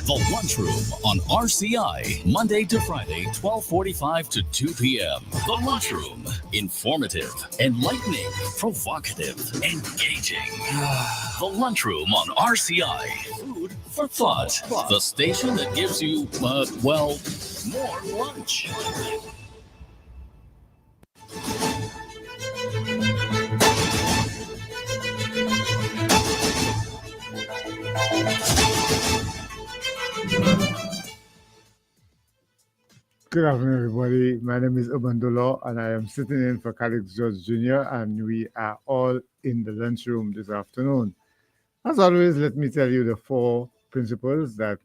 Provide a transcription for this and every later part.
The Lunchroom on RCI, Monday to Friday, 12:45 to 2 p.m. The Lunchroom, informative, enlightening, provocative, engaging. The Lunchroom on RCI, food for thought. The station that gives you, more lunch. Good afternoon, everybody. My name is Obandolo, and I am sitting in for Calix George Jr., and we are all in the lunchroom this afternoon. As always, let me tell you the four principles that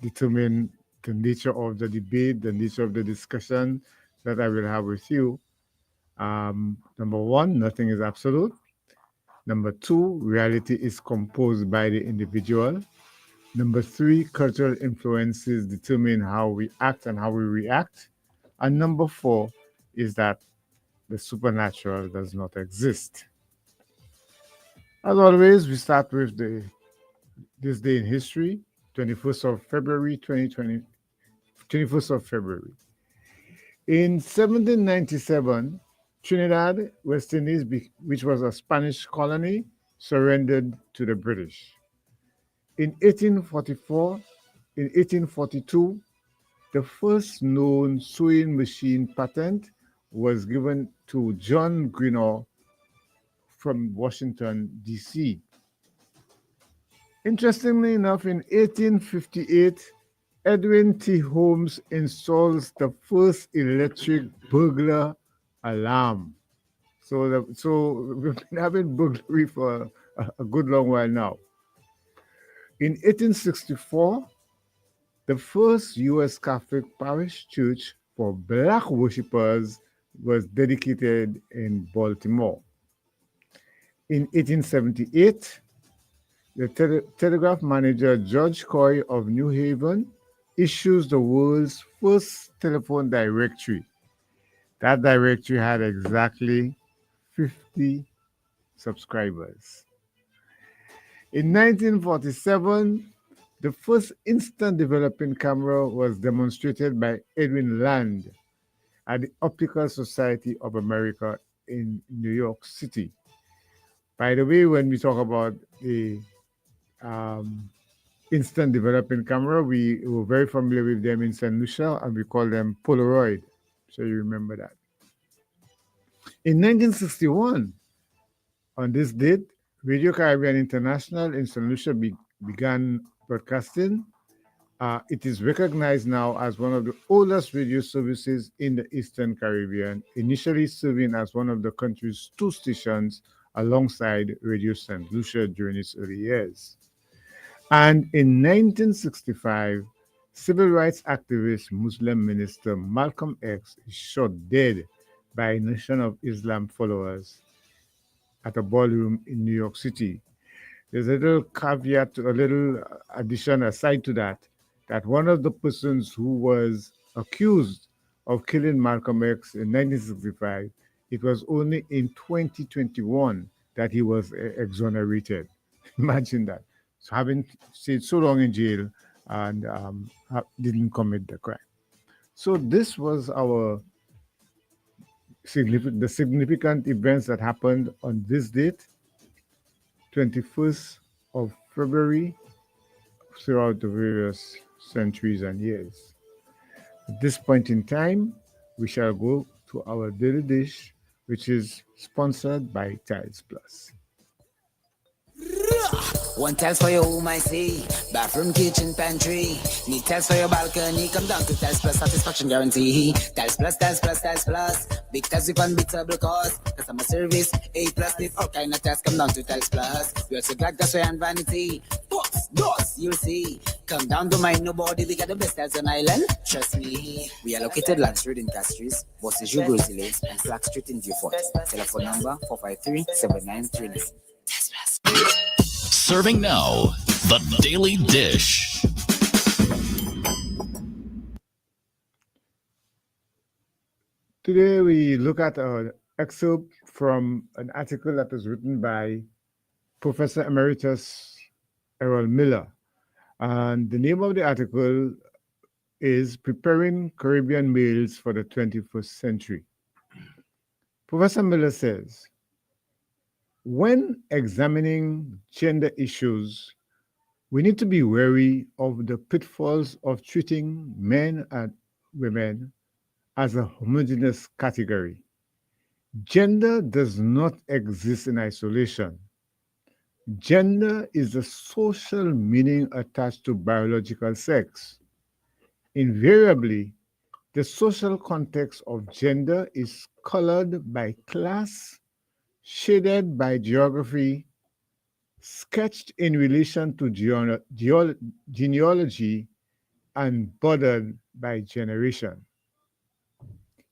determine the nature of the debate, the nature of the discussion that I will have with you. Number one, nothing is absolute. Number two, reality is composed by the individual. Number three, cultural influences determine how we act and how we react. And number four is that the supernatural does not exist. As always, we start with this day in history, 21st of February, 2020, 21st of February. In 1797, Trinidad, West Indies, which was a Spanish colony, surrendered to the British. In 1844, in 1842, the first known sewing machine patent was given to John Grinnell from Washington, D.C. Interestingly enough, in 1858, Edwin T. Holmes installs the first electric burglar alarm. So we've been having burglary for a good long while now. In 1864, the first U.S. Catholic parish church for black worshippers was dedicated in Baltimore. In 1878, the telegraph manager George Coy of New Haven issues the world's first telephone directory. That directory had exactly 50 subscribers. In 1947, the first instant developing camera was demonstrated by Edwin Land at the Optical Society of America in New York City. By the way, when we talk about the instant developing camera, we were very familiar with them in St. Lucia, and we call them Polaroid. So you remember that. In 1961, on this date, Radio Caribbean International in St. Lucia began broadcasting. It is recognized now as one of the oldest radio services in the Eastern Caribbean, initially serving as one of the country's two stations alongside Radio St. Lucia during its early years. And in 1965, civil rights activist Muslim minister Malcolm X is shot dead by a Nation of Islam followers at a ballroom in New York City. There's a little caveat, a little addition aside to that one of the persons who was accused of killing Malcolm X in 1965, it was only in 2021 that he was exonerated. Imagine that. So having stayed so long in jail and didn't commit the crime. So this was the significant events that happened on this date, 21st of February, throughout the various centuries and years. At this point in time, we shall go to our daily dish, which is sponsored by Tiles Plus. One tiles for your home, I see. Bathroom, kitchen, pantry. Need tiles for your balcony. Come down to Tiles Plus, satisfaction guarantee. Tiles Plus, Tiles Plus, Tiles Plus. Big tiles with unbeatable cost. Customer service, A+. Need all kind of tiles. Come down to Tiles Plus. We also got gasway and vanity. Books, doors, you'll see. Come down to mind nobody. We got the best tiles on island. Trust me. We are located Land Street in Castries, Bosses Jugozi Lanes, and Flag Street in Beaufort. Telephone number 453-7939. Tiles Plus. Serving now, the Daily Dish. Today we look at an excerpt from an article that was written by Professor Emeritus Errol Miller. And the name of the article is Preparing Caribbean Males for the 21st Century. Professor Miller says, when examining gender issues, we need to be wary of the pitfalls of treating men and women as a homogeneous category. Gender does not exist in isolation. Gender is the social meaning attached to biological sex. Invariably, the social context of gender is colored by class, shaded by geography, sketched in relation to genealogy, and bordered by generation.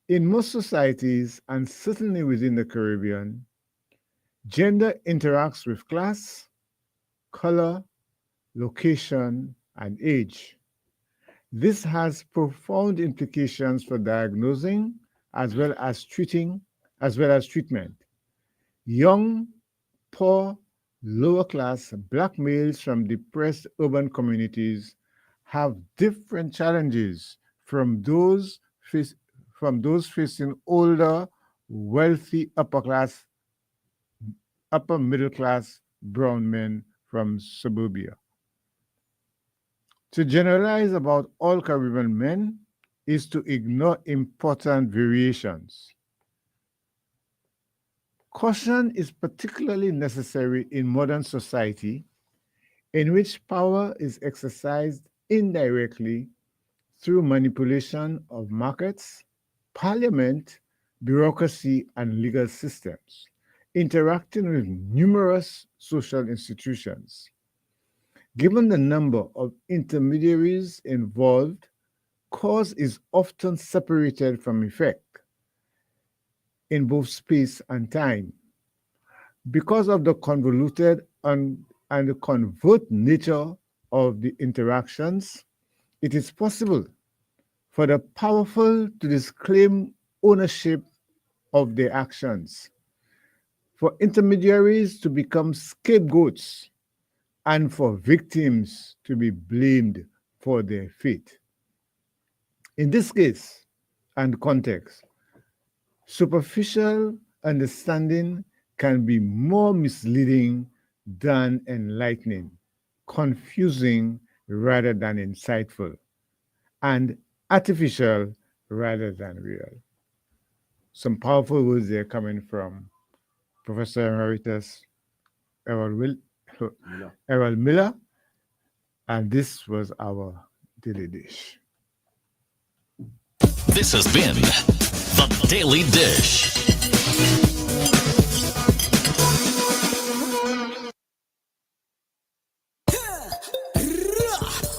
In most societies, and certainly within the Caribbean, gender interacts with class, color, location, and age. This has profound implications for diagnosing as well as treatment. Young, poor, lower class black males from depressed urban communities have different challenges face, from those facing older, wealthy upper middle class brown men from suburbia. To generalize about all Caribbean men is to ignore important variations. Caution is particularly necessary in modern society in which power is exercised indirectly through manipulation of markets, parliament, bureaucracy, and legal systems, interacting with numerous social institutions. Given the number of intermediaries involved, cause is often separated from effect in both space and time. Because of the convoluted and the convert nature of the interactions, it is possible for the powerful to disclaim ownership of their actions, for intermediaries to become scapegoats, and for victims to be blamed for their fate. In this case and context, superficial understanding can be more misleading than enlightening, confusing rather than insightful, and artificial rather than real. Some powerful words there coming from Professor Emeritus Errol, Errol Miller, and this was our daily dish. This has been The Daily Dish.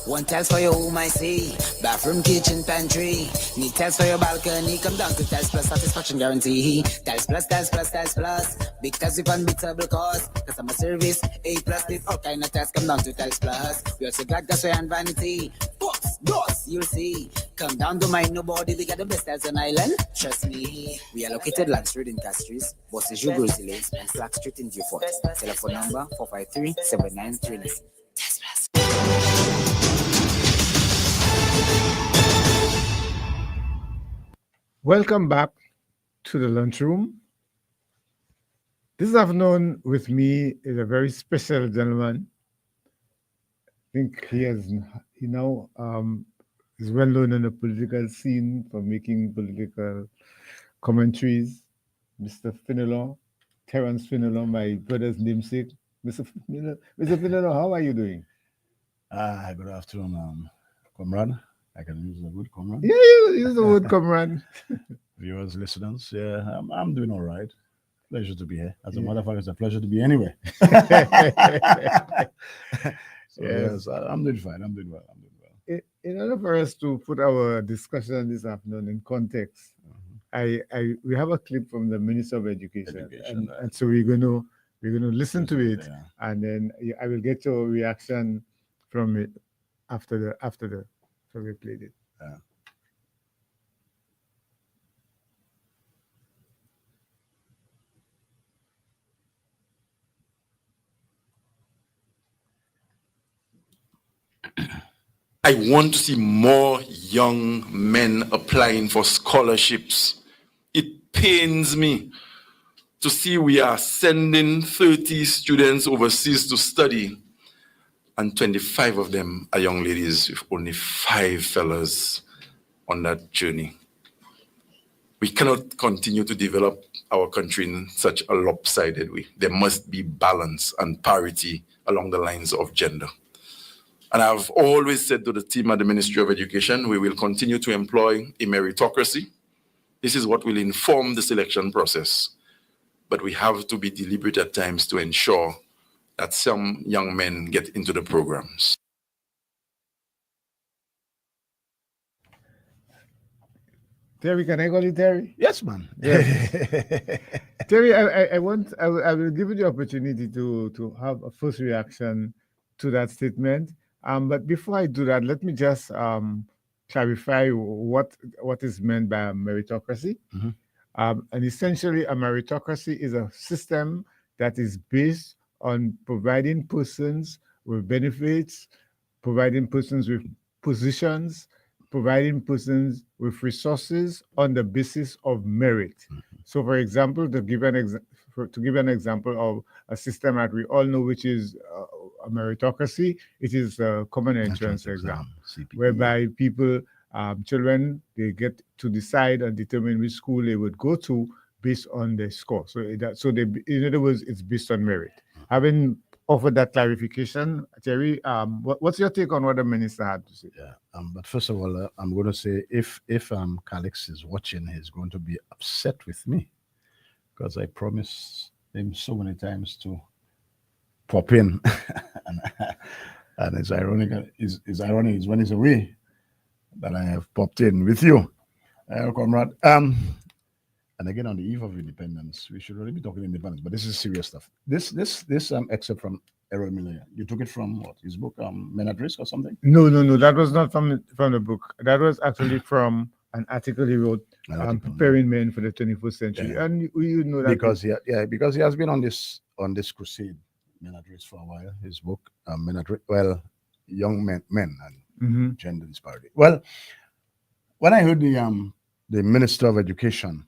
One tiles for your home, I see. Bathroom, kitchen, pantry. Need tiles for your balcony. Come down to Tiles Plus, satisfaction guarantee. Tiles Plus, Tiles Plus, Tiles Plus. Big tiles with unbeatable cost. Customer service, A plus. This all kind of tiles. Come down to Tiles Plus. We also got gasware and vanity. Books, doors, you'll see. Come down to mind nobody. We got the best tiles on island. Trust me. We are located Land Street in Castries, Bosses Jugo Lane, and Slack Street in Beaufort. Telephone number 453-7939. Tiles Plus. Welcome back to the lunchroom. This afternoon with me is a very special gentleman. I think he now is well known in the political scene for making political commentaries. Mr. Finelon, Terence Finelon, my brother's namesake. Mr. Finelon, how are you doing? Good afternoon, comrade. I can use the word comrade. Yeah, you use the word comrade. Viewers, listeners, yeah, I'm doing all right. Pleasure to be here. As a matter of fact, it's a pleasure to be anywhere. Yes, I'm doing fine. I'm doing well. In order for us to put our discussion this afternoon in context, we have a clip from the Minister of Education, and so we're going to listen to it, and then I will get your reaction from it after so we played it. I want to see more young men applying for scholarships. It pains me to see we are sending 30 students overseas to study, and 25 of them are young ladies with only 5 fellas on that journey. We cannot continue to develop our country in such a lopsided way. There must be balance and parity along the lines of gender. And I've always said to the team at the Ministry of Education, we will continue to employ a meritocracy. This is what will inform the selection process. But we have to be deliberate at times to ensure that some young men get into the programs. Terry, can I call you Terry? Yes, man. Yes. Terry, I will give you the opportunity to have a first reaction to that statement. But before I do that, let me just clarify what is meant by a meritocracy. Mhm. And essentially, a meritocracy is a system that is based on providing persons with benefits, providing persons with positions, providing persons with resources on the basis of merit. So, for example, to give an example of a system that we all know, which is a meritocracy, it is a common entrance exam, CPE. whereby people, children, they get to decide and determine which school they would go to based on their score. So, in other words, it's based on merit. Having offered that clarification, Terry, what's your take on what the minister had to say? Yeah. But first of all, I'm going to say if Calix is watching, he's going to be upset with me because I promised him so many times to pop in, and it's ironic. It's ironic is when he's away that I have popped in with you, comrade. And again, on the eve of independence, we should really be talking independence, but this is serious stuff. This excerpt from Errol Miller, you took it from what? His book, Men at Risk or something? No. That was not from the book. That was actually from an article he wrote, preparing men for the 21st century. Yeah. And you know that because he has been on this crusade, Men at Risk, for a while. His book, Men at Risk, young men and gender disparity. Well, when I heard the Minister of Education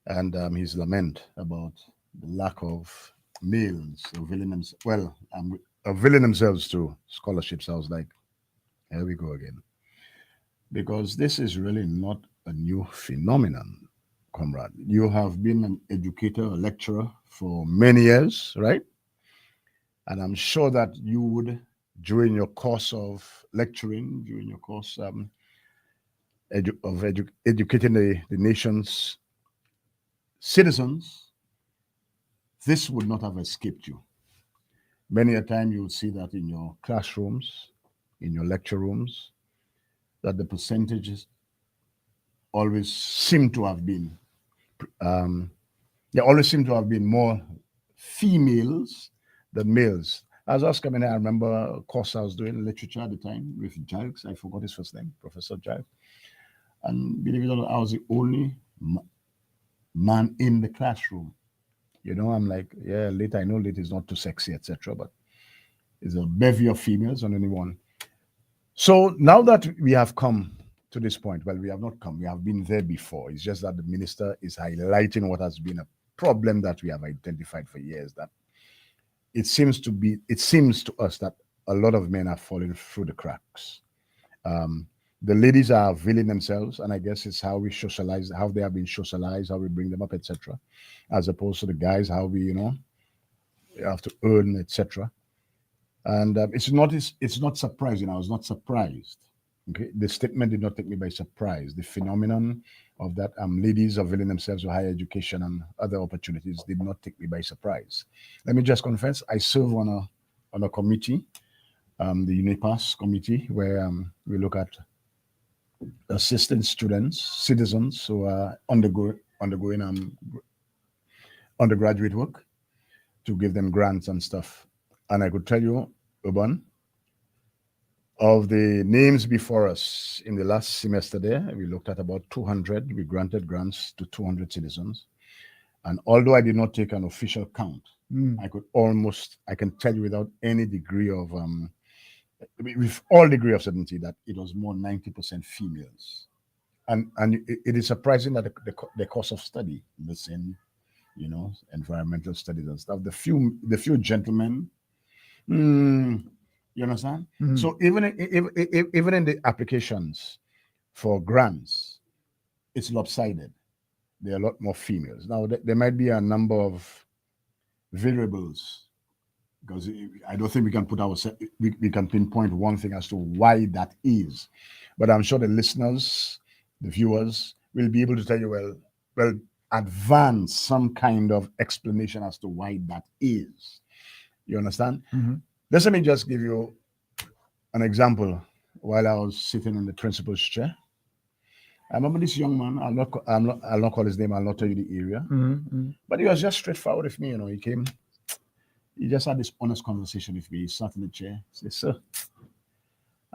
and his lament about the lack of males availing themselves to scholarships, I was like, here we go again. Because this is really not a new phenomenon, comrade. You have been an educator, a lecturer for many years, right? And I'm sure that you would, during your course of lecturing, during your course of educating the nation's citizens, this would not have escaped you. Many a time you would see that in your classrooms, in your lecture rooms, that the percentages always seem to have been, more females than males. As I was coming here, I remember a course I was doing, literature at the time, with Giles. I forgot his first name, Professor Giles. And believe it or not, I was the only man in the classroom. You know, I'm like, yeah, Lit, I know Lit is not too sexy, etc., but it's a bevy of females on anyone. So now that we have come to this point, well, we have not come, we have been there before. It's just that the minister is highlighting what has been a problem that we have identified for years, that it seems to us that a lot of men are falling through the cracks. The ladies are availing themselves, and I guess it's how we socialize, how they have been socialized, how we bring them up, etc., as opposed to the guys, how we, have to earn, etc. And it's not surprising. I was not surprised. Okay, the statement did not take me by surprise. The phenomenon of that ladies availing themselves of higher education and other opportunities did not take me by surprise. Let me just confess, I serve on a committee, the UNIPAS committee, where we look at assisting students, citizens who are undergoing undergraduate work, to give them grants and stuff. And I could tell you, Urban, of the names before us in the last semester there, we looked at about 200. We granted grants to 200 citizens. And although I did not take an official count, I can tell you without any degree of with all degree of certainty that it was more 90% females. And it is surprising that the course of study, medicine, environmental studies and stuff, the few gentlemen, you understand? So even in the applications for grants, it's lopsided. There are a lot more females. Now, there might be a number of variables, because I don't think we can we can pinpoint one thing as to why that is. But I'm sure the listeners, the viewers, will be able to tell you, well, advance some kind of explanation as to why that is. You understand? Let me just give you an example. While I was sitting in the principal's chair, I remember this young man. I'll not call his name. I'll not tell you the area. But he was just straightforward with me. He came. He just had this honest conversation with me. He sat in the chair. He said, "Sir,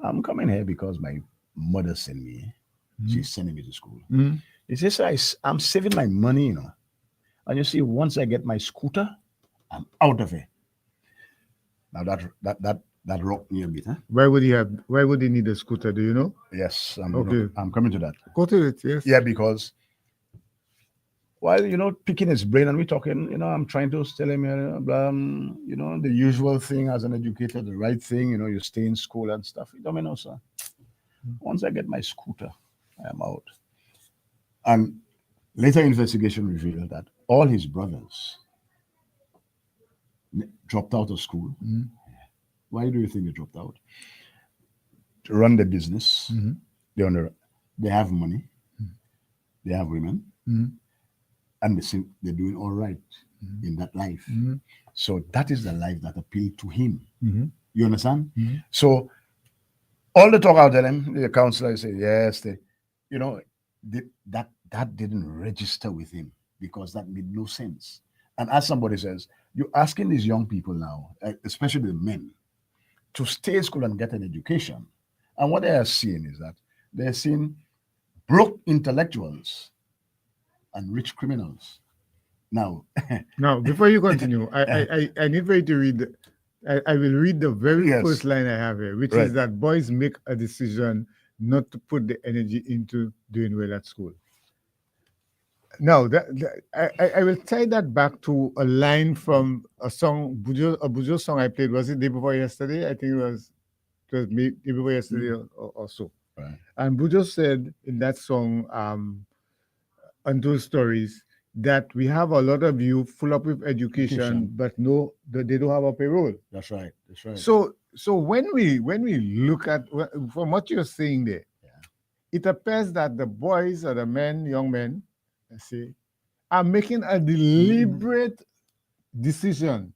I'm coming here because my mother sent me. She's sending me to school." He says, "Sir, I'm saving my money, And you see, once I get my scooter, I'm out of here." Now that rocked me a bit, huh? Why would he need a scooter? Do you know? Yes, Okay. I'm coming to that. Go to it, yes. Yeah, because while picking his brain and we're talking, I'm trying to tell him, the usual thing as an educator, the right thing, you stay in school and stuff. You don't know, sir. Once I get my scooter, I am out. And later investigation revealed that all his brothers dropped out of school. Why do you think they dropped out? To run their business. They have money. They have women. And they're doing all right in that life. So that is the life that appealed to him. You understand? So all the talk out there, the counselor say, yes, that didn't register with him because that made no sense. And as somebody says, you're asking these young people now, especially the men, to stay in school and get an education. And what they are seeing is that they're seeing broke intellectuals and rich criminals. Now, before you continue, I need for you to read. I will read the very first line I have here, which is that boys make a decision not to put the energy into doing well at school. Now, I will tie that back to a line from a song, a Bujo song I played. Was it day before yesterday? I think it was day before yesterday or so. Right. And Bujo said in that song, Untold Stories, that we have a lot of youth full up with education, but they don't have a payroll. That's right. So when we look at, from what you're saying there, it appears that the boys or the young men, let's say, are making a deliberate decision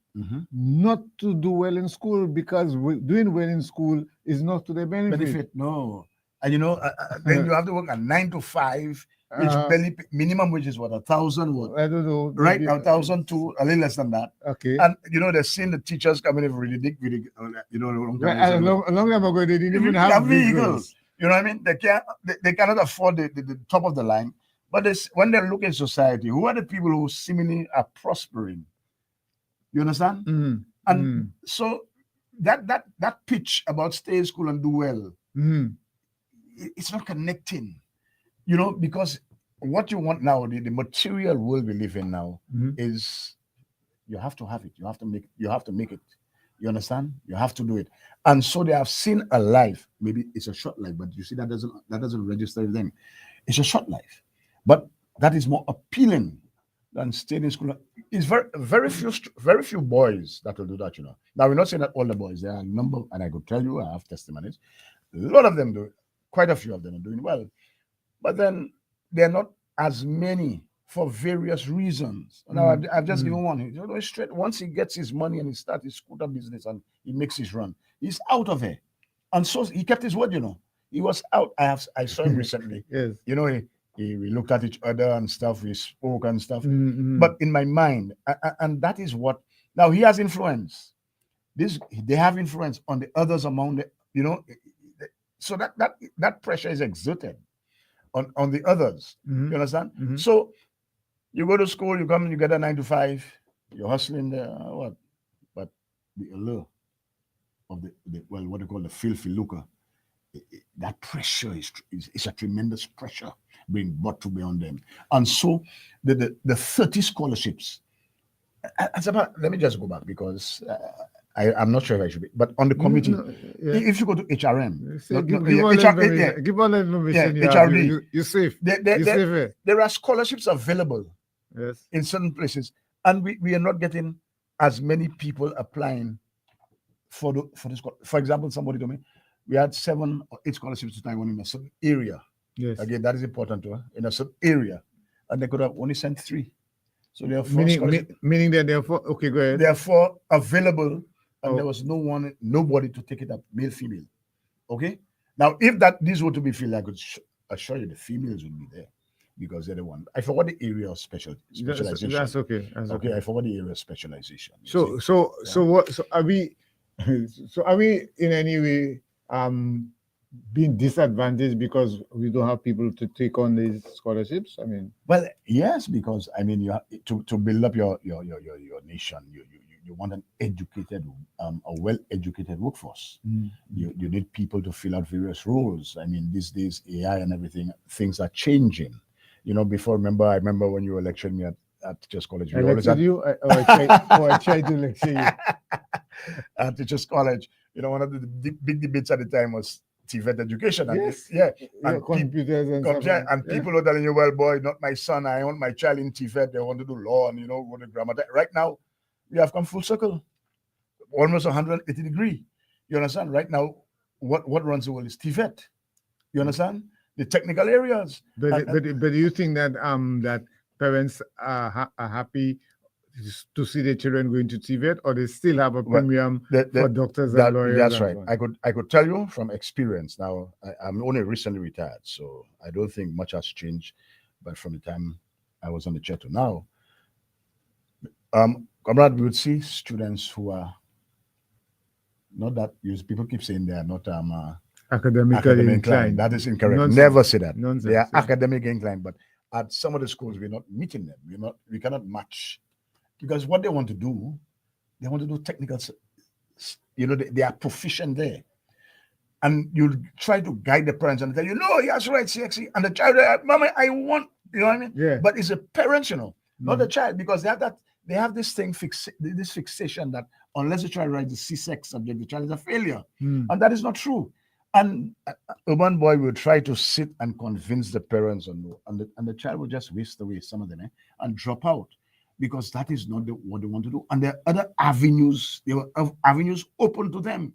not to do well in school because doing well in school is not to their benefit. No. And then you have to work at 9 to 5, which minimum wage is what, 1,000? What? I don't know. Right, 1,000 to a little less than that. Okay. And they're seeing the teachers coming in really a long time ago they didn't even have vehicles. You know what I mean? They cannot afford the top of the line. But when they look at society, who are the people who seemingly are prospering? You understand? And so that pitch about stay in school and do well, it's not connecting. Because what you want now, the material world we live in now is you have to have it. You have to make it. You understand? You have to do it. And so they have seen a life. Maybe it's a short life, but you see that doesn't register with them. It's a short life. But that is more appealing than staying in school. It's very few boys that will do that, Now, we're not saying that all the boys. There are a number, and I could tell you, I have testimonies. A lot of them do. Quite a few of them are doing well. But then they're not as many for various reasons. Now, I've just given one. Straight. Once he gets his money and he starts his scooter business and he makes his run, he's out of here. And so he kept his word, He was out. I saw him recently. Yes. We looked at each other and stuff. We spoke and stuff. But in my mind, and that is what. Now he has influence. They have influence on the others among the. So that pressure is exerted on the others. You understand? So you go to school, you come, you get a 9 to 5. You're hustling there. What? But the allure well, what they call the filthy lucre, that pressure is a tremendous pressure being brought to bear on them. And so the 30 scholarships, let me just go back because I'm not sure if I should be, but on the committee, if you go to HRM, give all the information you HRD, have, you're safe. You're safe. There are scholarships available in certain places, and we are not getting as many people applying for the school. For example, somebody told me we had 7 or 8 scholarships to Taiwan in a certain area. Yes. Again, that is important to her, in a certain area, and they could have only sent 3. So there are 4 meaning that there are 4. Okay, go ahead. There are 4 available, and there was nobody to take it up, male, female. Okay. Now, if these were to be filled, I could assure you the females would be there because they're the one. I forgot the area of specialization. That's okay. Okay. I forgot the area of specialization. So are we? So are we in any way being disadvantaged because we don't have people to take on these scholarships? I mean, well, yes, because I mean, you have to build up your nation. You want an educated, a well-educated workforce. You need people to fill out various roles. I mean, these days AI and everything, things are changing. You know, I remember when you were lecturing me at Teachers College. I lectured you, I tried to lecture you at Teachers College. You know, one of the big debates at the time was TVET education. And computers and people are telling you, well, boy, not my son. I want my child in TVET. They want to do law and go to grammar. Right now, we have come full circle, almost 180 degree. You understand? Right now, what runs the world is TVET. You understand? The technical areas. But do you think that that parents are happy to see their children going to TVET, or they still have a premium for doctors and lawyers? That's right. I could tell you from experience. Now, I'm only recently retired, so I don't think much has changed. But from the time I was on the chair to now, comrade, we would see students who are not that. People keep saying they are not academically inclined. That is incorrect. Nonsense. Never say that. Nonsense. They are academically inclined, but at some of the schools, we're not meeting them. We cannot match, because what they want to do technical. They are proficient there, and you try to guide the parents and tell he has to write CXC, and the child, Mama, I want, you know what I mean? Yeah. But it's the parents, not the child, because they have this thing this fixation that unless the child writes the C-sex subject, the child is a failure, and that is not true. And urban boy will try to sit and convince the parents, and the child will just waste away, some of them, and drop out, because that is not what they want to do. And there are other avenues. There are avenues open to them,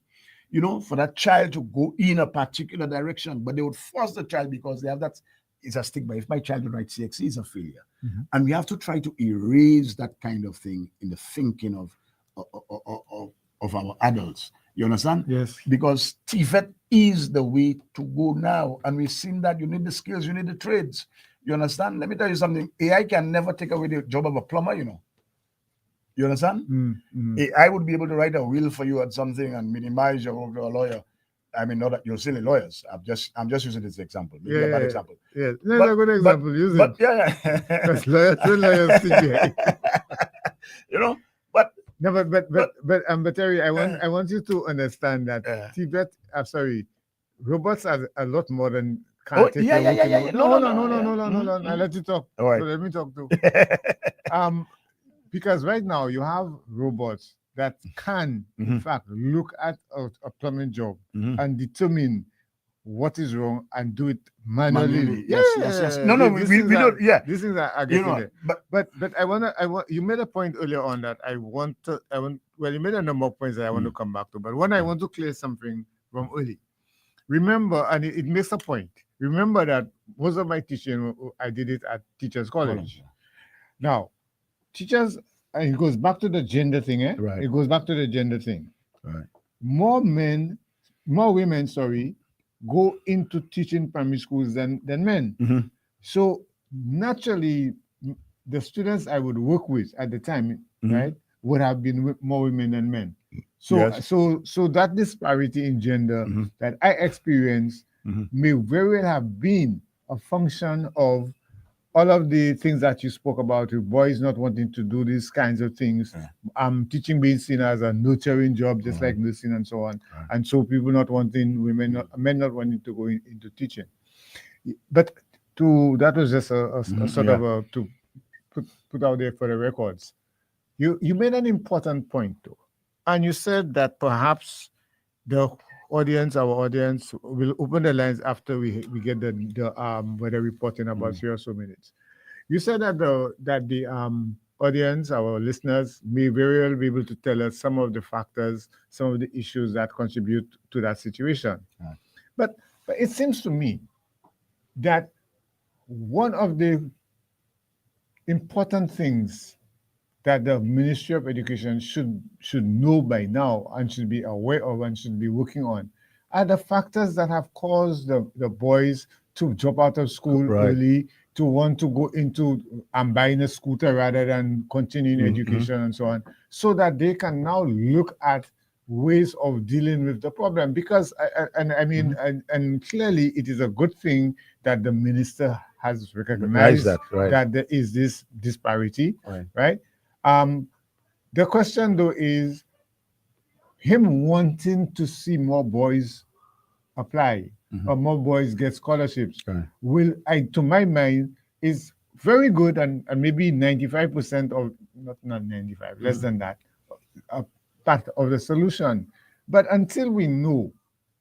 for that child to go in a particular direction. But they would force the child because they have that. It's a stigma. If my child will write CXC, it's a failure. And we have to try to erase that kind of thing in the thinking of our adults. You understand? Yes. Because TVET is the way to go now. And we've seen that you need the skills, you need the trades. You understand? Let me tell you something. AI can never take away the job of a plumber, You understand? AI would be able to write a will for you at something and minimize your work to a lawyer. I mean, not that you're silly lawyers. I'm just using this example. Maybe a bad example. Yeah, that's a good example. Use it. But yeah. Because lawyers think, No, but Terry, I want you to understand that TVET. Robots are a lot more than. No. I let you talk. All right. So let me talk too. Because right now you have robots that can, in fact, look at a plumbing job and determine what is wrong and do it manually. Yes. No, we don't. Yeah, these things are getting there. But I want you made a point earlier on that you made a number of points that I want to come back to, but one I want to clear something from early. Remember, and it makes a point. Remember that most of my teaching, I did it at Teachers College. Now, teachers, and it goes back to the gender thing, Right. It goes back to the gender thing. Right. More women, go into teaching primary schools than men. So naturally, the students I would work with at the time, right, would have been more women than men. So, Yes. so that disparity in gender that I experienced may very well have been a function of all of the things that you spoke about, with boys not wanting to do these kinds of things, teaching being seen as a nurturing job, just like nursing and so on, and so people not wanting men not wanting to go into teaching. But that was just a sort of to put out there for the records. You made an important point though, and you said that perhaps our audience will open the lines after we get the weather report in about 3 or so minutes. You said that the audience, our listeners, may very well be able to tell us some of the factors, some of the issues that contribute to that situation. But it seems to me that one of the important things that the Ministry of Education should know by now and should be aware of and should be working on are the factors that have caused the boys to drop out of school early, to want to go into buying a scooter rather than continuing education and so on, so that they can now look at ways of dealing with the problem. Because and clearly it is a good thing that the minister has recognized that there is this disparity, right? The question though is him wanting to see more boys apply or more boys get scholarships to my mind is very good and maybe 95% of not 95, less than that, part of the solution. But until we know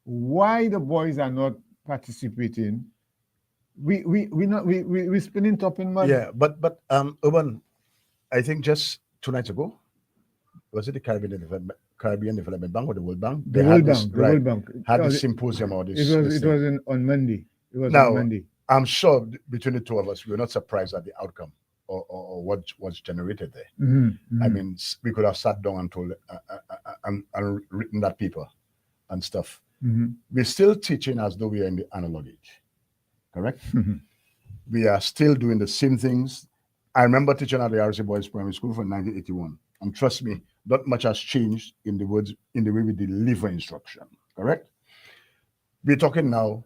why the boys are not participating, we're spinning top in mud. Yeah, but Urban, I think just 2 nights ago, was it the Caribbean Development Bank or the World Bank? The World Bank had this symposium or this. It was on Monday. It was now, on Monday. I'm sure between the two of us, we were not surprised at the outcome or what was generated there. I mean, we could have sat down and told and written that paper and stuff. We're still teaching as though we are in the analog age, correct? We are still doing the same things. I remember teaching at the RC Boys Primary School from 1981. And trust me, not much has changed in the way we deliver instruction, correct? We're talking now,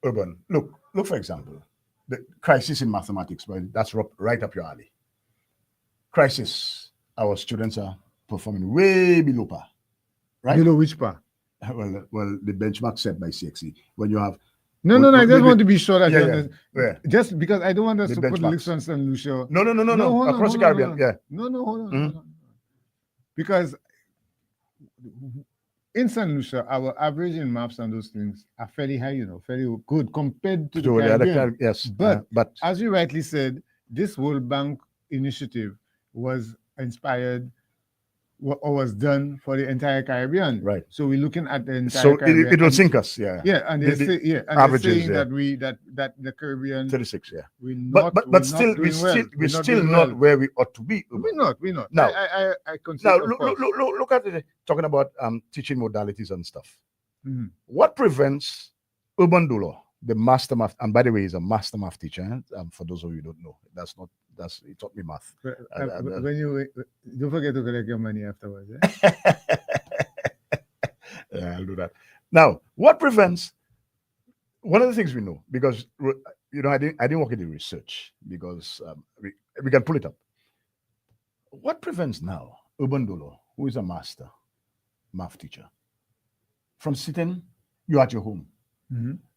Urban. Look, for example, the crisis in mathematics, but that's right up your alley. Crisis, our students are performing way below par, right? Below which par? Well, the benchmark set by CXC. When you have No, I just want to be sure that you understand. Just because I don't want us to put links on St. Lucia. No. Across the Caribbean, hold on. Because in St. Lucia, our average in maths and those things are fairly high, fairly good compared to the Caribbean. Yes, but as you rightly said, this World Bank initiative was inspired or was done for the entire Caribbean. Right. So we're looking at the entire Caribbean. It will sink us, yeah. Yeah, and they're saying that the Caribbean 36, yeah. But we're still not where we ought to be. We're not. Now, I consider. Now look at it. Talking about teaching modalities and stuff. What prevents Urban Dolo, the master math, and by the way, he's a master math teacher. For those of you who don't know, he taught me math. When you don't forget to collect your money afterwards. Yeah, I'll do that. Now, what prevents? One of the things we know, because I didn't work in the research because we can pull it up. What prevents now Urban Dolo, who is a master math teacher, from sitting you at your home?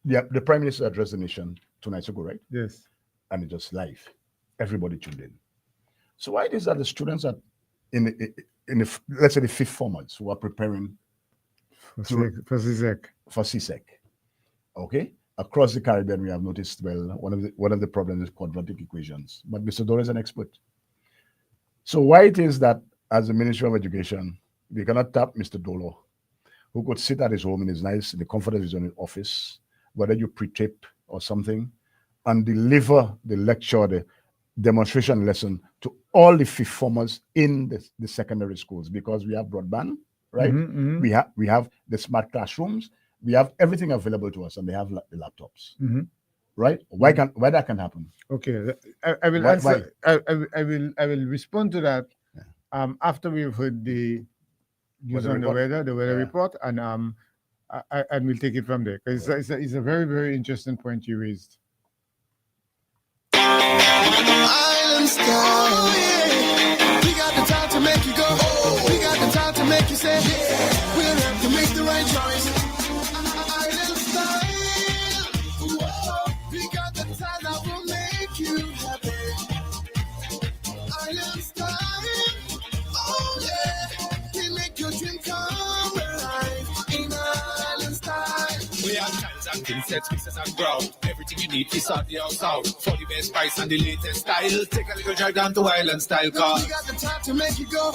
The Prime Minister addressed the nation 2 nights ago, right? Yes. And it was live. Everybody tuned in. So why it is that the students are in the let's say the 5th formers who are preparing for CSEC, okay? Across the Caribbean, we have noticed, well, one of the problems is quadratic equations. But Mr. Dolo is an expert. So why it is that as the Ministry of Education, we cannot tap Mr. Dolo, who could sit at his home in the comfort of his own office, whether you pre-tape or something, and deliver the lecture, the demonstration lesson to all the 5th formers in the secondary schools, because we have broadband, right? We have the smart classrooms, we have everything available to us, and they have the laptops, right? Why that can happen? Okay, I will answer. I will respond to that after we've heard the news on the weather report, and we'll take it from there, because it's a very, very interesting point you raised. Island style. Oh, yeah. We got the time to make you go. We got the time to make you say, yeah. We'll have to make the right choice. Island style. Whoa. We got the time that will make you happy. Island style. Oh yeah. We make your dream come alive. In Island style. We have times and things, sets, pieces and ground. Everything you need is on the outside. For the best price and the latest style. Take a little drive down to Island Style car. We got the time to make you go.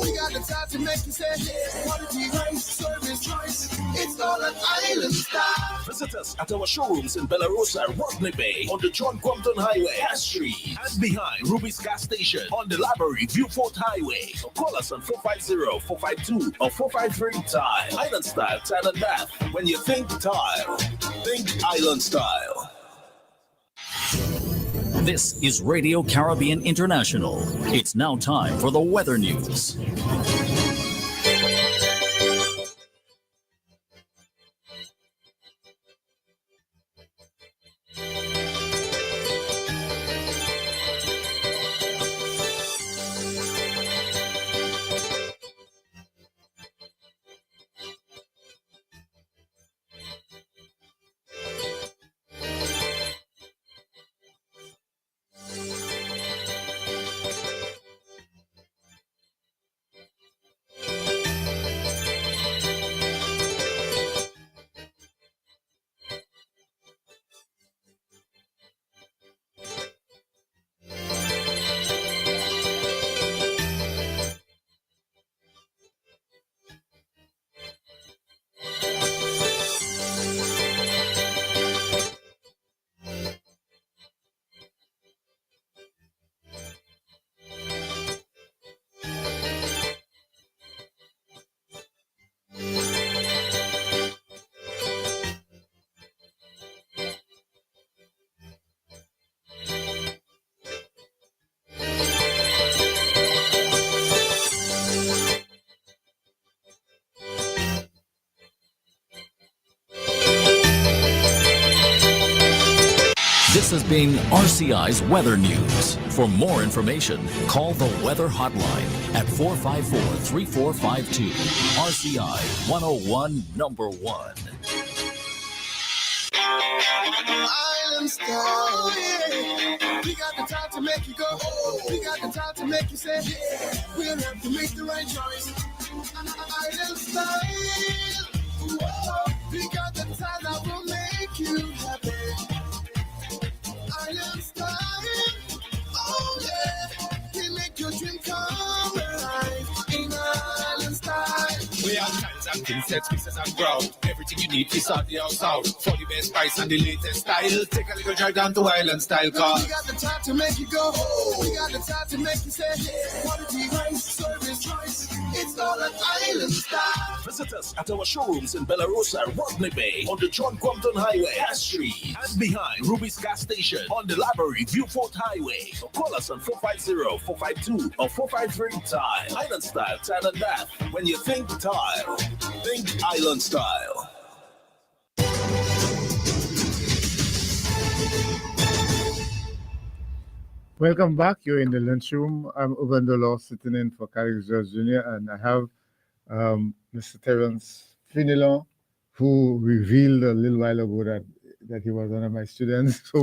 We got the time to make you say, yeah. Quality rice, service choice. It's all an Island style. Visit us at our showrooms in Belarus and Rodney Bay on the John Compton Highway, Cass Street, and behind Ruby's gas station on the Library Viewport Highway. So call us on 450-452 or 453-TILE. Island Style Tile and Bath. When you think tile, think Island Style. This is Radio Caribbean International. It's now time for the weather news. This has been RCI's Weather News. For more information, call the Weather Hotline at 454-3452. RCI 101 number 1. Island style. Oh, yeah. We got the time to make you go. We got the time to make you say, yeah. We'll have to make the right choice. Island style. Whoa. We got the time that will make you happy. Island style. Oh yeah. We make your dream come alive. In Island style. We have times and things, sets, pieces and ground. Everything you need is on the outside. For the best price and the latest style. Take a little drive down to Island Style car. We got the time to make you go. We got the time to make you say, yeah. Quality rice, service choice. It's all an Island style. Visit us at our showrooms in Belarus and Rodney Bay on the John Compton Highway, Cass Street, and behind Ruby's gas station on the Library Viewport Highway. So call us on 450-452 or 453-TILE. Island Style Tile and Bath. When you think tile, think Island Style. Welcome back. You're in the lunchroom. I'm Ubandolo, sitting in for Calix George Jr., and I have Mr. Terence Finilon, who revealed a little while ago that he was one of my students, so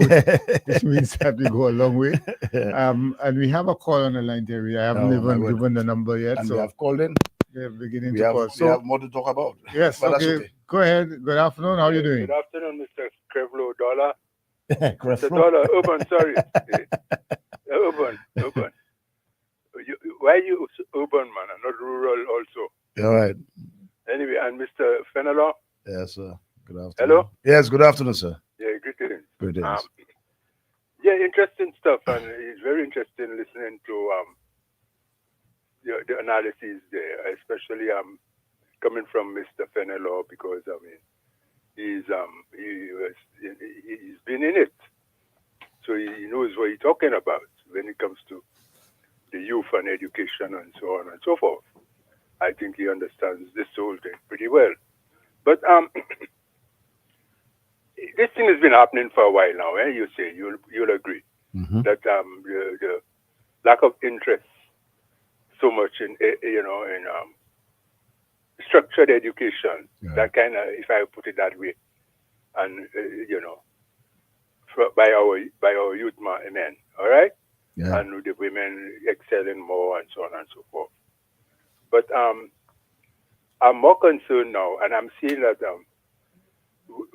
which means that we go a long way. And we have a call on the line, Terry. I haven't even given the number yet. And so we have called in. They're beginning We to have, call. we So have more to talk about. yes, But that's okay. Go ahead. Good afternoon. How are you doing? Good afternoon, Mr. Crevlo Dollar. okay. Mr. Dollar, Urban, sorry. Urban. Why you urban, man, and not rural also? All right. Anyway, and Mr. Fenelon. Yes, sir. Good afternoon. Hello? Yes, good afternoon, sir. Yeah, greetings. Good days. Yeah, interesting stuff, and it's very interesting listening to the analysis there, especially coming from Mr. Fenelon, because I mean he's been in it, so he knows what he's talking about when it comes to the youth and education and so on and so forth. I think he understands this whole thing pretty well. But this thing has been happening for a while now, eh? You say you'll agree that lack of interest so much in structured education. Yeah. That kind of, if I put it that way, and by our youth men, all right, Yeah. and the women excelling more and so on and so forth. But I'm more concerned now, and I'm seeing that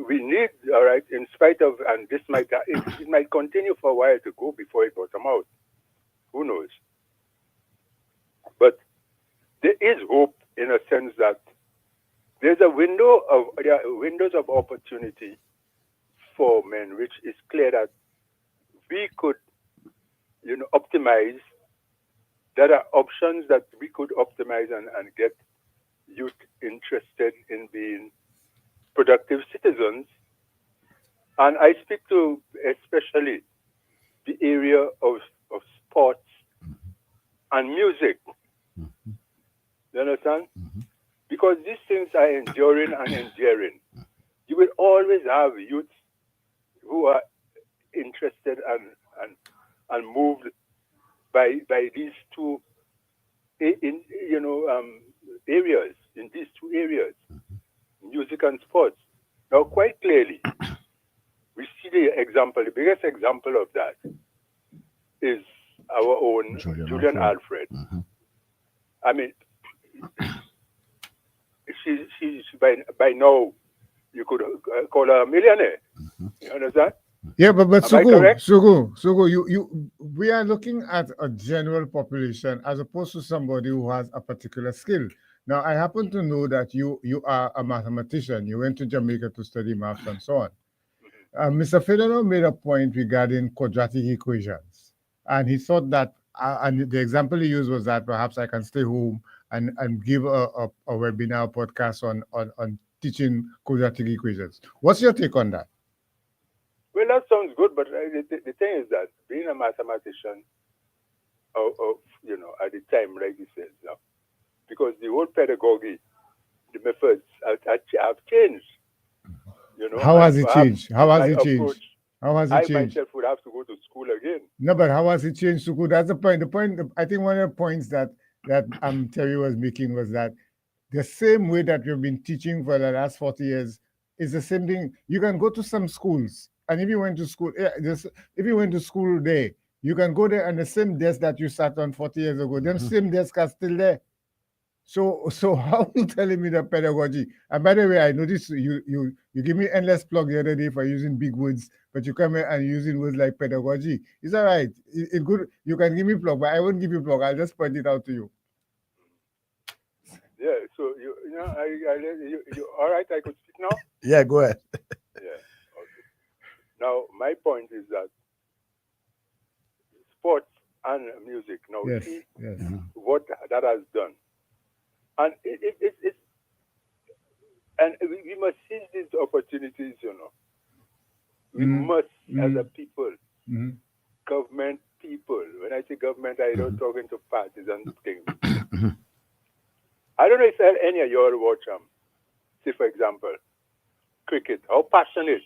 we need, all right, in spite of, and this might it might continue for a while to go before it bottom out. Who knows? But there is hope in a sense that there's a windows of opportunity for men, which is clear that we could, optimize. There are options that we could optimize and get youth interested in being productive citizens. And I speak to especially the area of sports and music. You understand? Because these things are enduring and endearing. You will always have youths who are interested and moved by these two areas, in these two areas, music and sports. Now, quite clearly, we see the biggest example of that is our own Julian Alfred. I mean, she by now, you could call her a millionaire. You understand? Yeah, but Am I correct? Sugu, we are looking at a general population as opposed to somebody who has a particular skill. Now, I happen to know that you are a mathematician. You went to Jamaica to study maths and so on. Mr. Fedorov made a point regarding quadratic equations, and he thought that, and the example he used was that perhaps I can stay home and give a webinar podcast on teaching quadratic equations. What's your take on that? Well, that sounds good, but the thing is that being a mathematician, at the time, like you said, now, because the whole pedagogy, the methods have changed. How has it changed? How has it changed? How has it I changed? myself would have to go to school again. No, but how has it changed, Suku? That's the point. The point, I think one of the points that Terry was making was that the same way that we've been teaching for the last 40 years is the same thing. You can go to some schools, and if you went to school, if you went to school there, you can go there and the same desk that you sat on 40 years ago, them same desks are still there. So how you telling me the pedagogy? And by the way, I noticed you give me endless plug the other day for using big words, but you come here and using words like pedagogy. Is that right? It good. You can give me plug, but I won't give you plug. I'll just point it out to you. Yeah. So you all right? I could speak now. Yeah, go ahead. Yeah. Okay. Now my point is that sports and music. Now Yes. see Yes. what that has done. And it's and we must seize these opportunities, We must, as a people, government people. When I say government, I don't talking to parties and things. I don't know if any of you all watch say for example, cricket. How passionate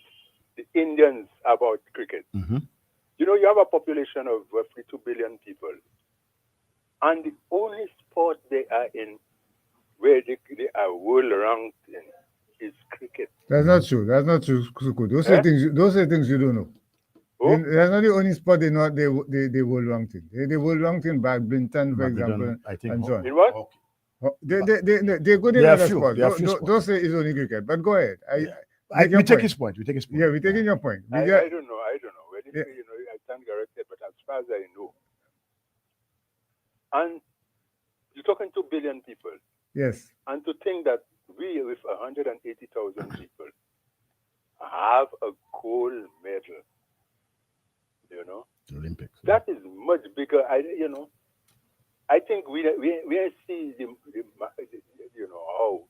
the Indians about cricket. You have a population of roughly 2 billion people, and the only sport they are in where they are world ranked in is cricket. That's not true. That's not true, Suku. Those are things. Those are things you don't know. Oh? That's not the only sport they know. They world ranked in. They world ranked in badminton, for example, I think, and so on. In what? They're good in There are other few. sports. There are few Don't say it's only cricket. But go ahead. we take his point. We take his point. Yeah, we're taking your point. I don't know. When Yeah. I stand corrected, but as far as I know, and you're talking 2 billion people, Yes. and to think that we, with 180,000 people, have a gold medal, Olympics. that is much bigger. I think we see the how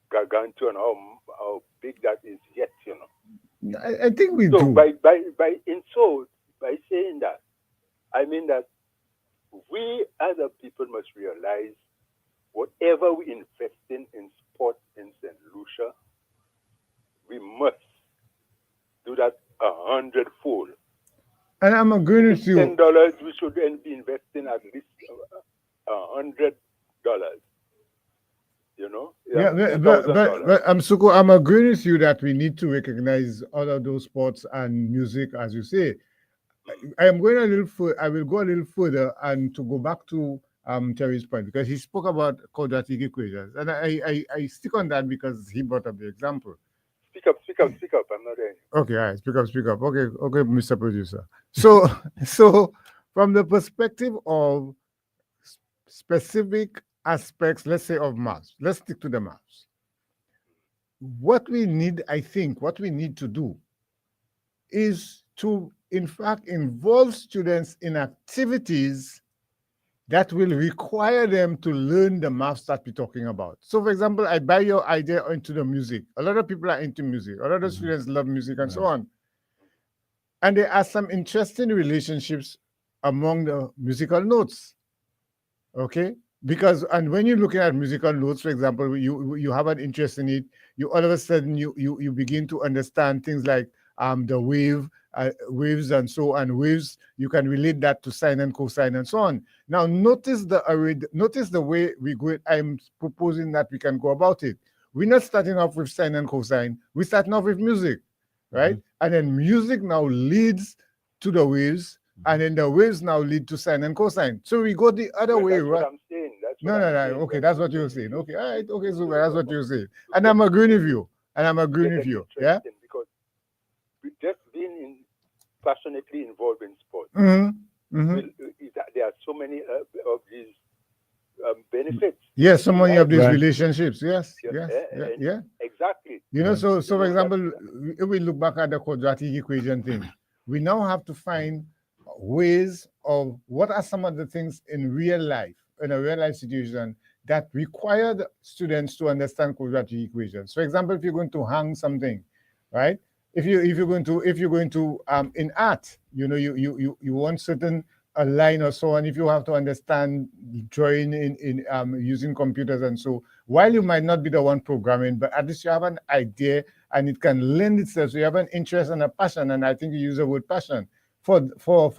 gargantuan, how big that is yet, I think we So do. by saying that, I mean that we as a people must realize whatever we invest in sports in St. Lucia, we must do that 100-fold. And I'm agreeing with you. $10 we should be investing at least $100. Yeah, $1,000. but Suko, I'm agreeing with you that we need to recognize all of those sports and music, as you say. I am going a little further. I will go a little further and to go back to Terry's point because he spoke about quadratic equations, and I stick on that because he brought up the example. Speak up. I'm not hearing you. Okay, all right, speak up. Okay, Mr. Producer. So from the perspective of specific aspects, let's say of maths, let's stick to the maths. What we need to do is to, in fact, involve students in activities that will require them to learn the maths that we're talking about. So, for example, I buy your idea into the music. A lot of people are into music. A lot of students love music and so on. And there are some interesting relationships among the musical notes. Okay? Because, and when you're looking at musical notes, for example, you have an interest in it, you all of a sudden you begin to understand things like the waves and so on. Waves, you can relate that to sine and cosine and so on. Now notice the way we go. I'm proposing that we can go about it. We're not starting off with sine and cosine. We're starting off with music, right? And then music now leads to the waves, and then the waves now lead to sine and cosine. So we go the other way, right? What I'm saying. No. Okay, that's what you're saying. Okay, all right. Okay, so that's what you're saying, and I'm agreeing with you. Yeah. Because just being passionately involved in sports, there are so many of these benefits. Yes, so many of these relationships. Yes. Exactly. So for example, if we look back at the quadratic equation thing, we now have to find ways of what are some of the things in real life, in a real life situation, that require the students to understand quadratic equations. For example, if you're going to hang something, right? If you're going to in art, you want certain a line or so on. If you have to understand drawing in using computers and so, while you might not be the one programming, but at least you have an idea and it can lend itself. So you have an interest and a passion, and I think you use the word passion for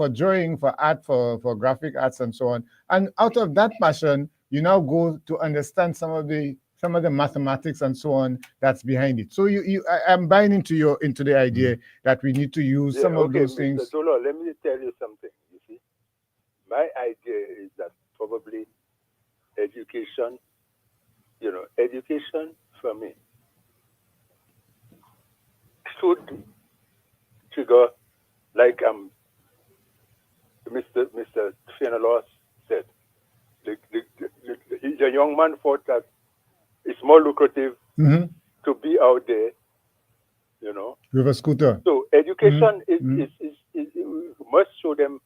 drawing, for art, for graphic arts and so on. And out of that passion, you now go to understand some of the mathematics and so on that's behind it. So I'm buying into the idea that we need to use some of those things. Mr. Dolo, let me tell you something. You see, my idea is that probably education for me should trigger, like Mr. Fenelon said, the young man thought that it's more lucrative to be out there, with a scooter. So education is must show them